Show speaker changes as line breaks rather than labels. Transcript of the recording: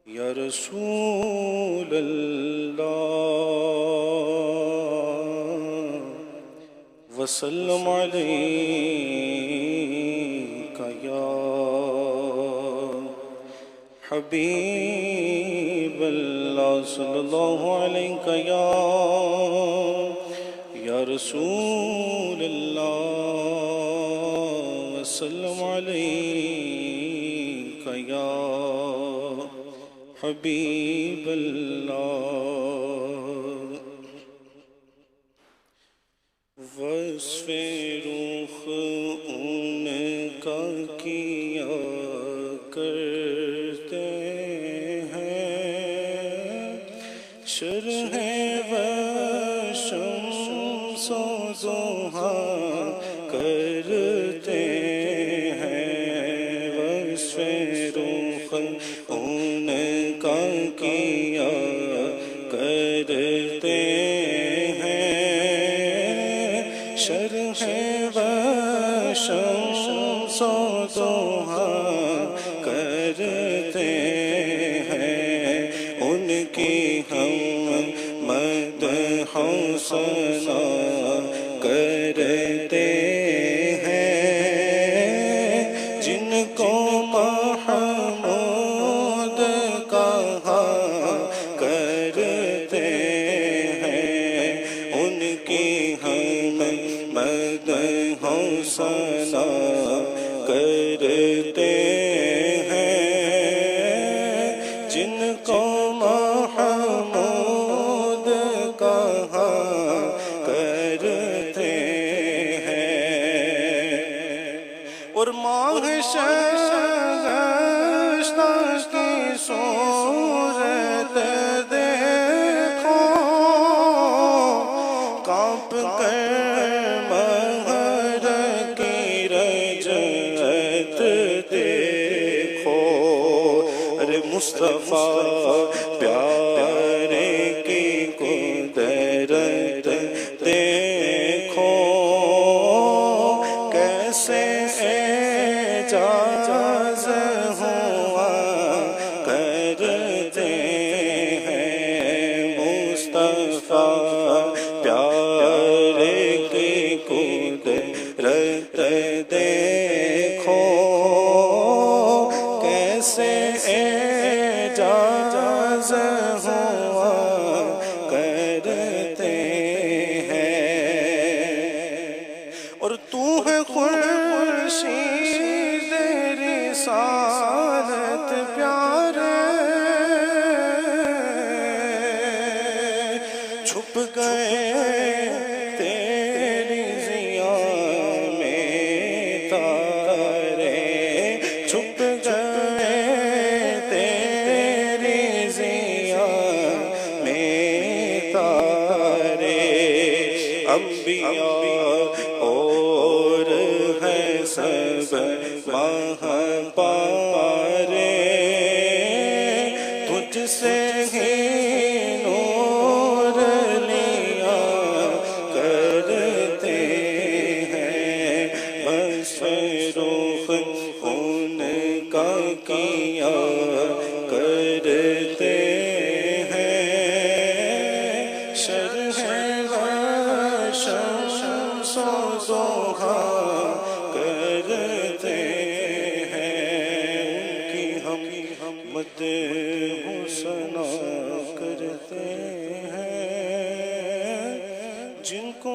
یا رسول اللہ وسلم علیک یا حبیب اللہ صلی اللہ علیہ یا رسول اللہ وسلم علیک یا حبیب اللہ وصف رخ ان کا کیا کرتے ہیں شرح وشمس و ضحا کرتے ہیں وصف رخ ان کا کیا کرتے ہیں شرح وشمس و ضحا کرتے ہیں ان کی ہم مدح و ثنا کرتے ہیں جن کو محمود کہا کرتے ہیں ان کی ہم مدح و ثنا کرتے ہیں جن کو محمود کہا کرتے ہیں اور ماہ شگشتہ کی صورت دیکھو کانپ کر مہر کی رجعت دیکھو ارے مصطفیٰ پیارے کی قدرت دیکھو کیسے اعجاز ہوا کرتے ہیں مصطفیٰ پیارے کی قدرت دیکھو کیسے اعجاز ہوا کرتے ہیں اور تو ہے خورشید رسالت پیارے چھپ گئے تیری ضیا میں تارے چھپ گئے تیری ضیا میں تارے انبیاء اور ہے سب وہاں پارے تجھ سے ہی نور لیا کرتے ہیں بس رخ ان کا کیا کرتے ہیں شرح وشمس و ضحا کرتے ہیں ان کی ہم مدح و ثنا کرتے ہیں جن کو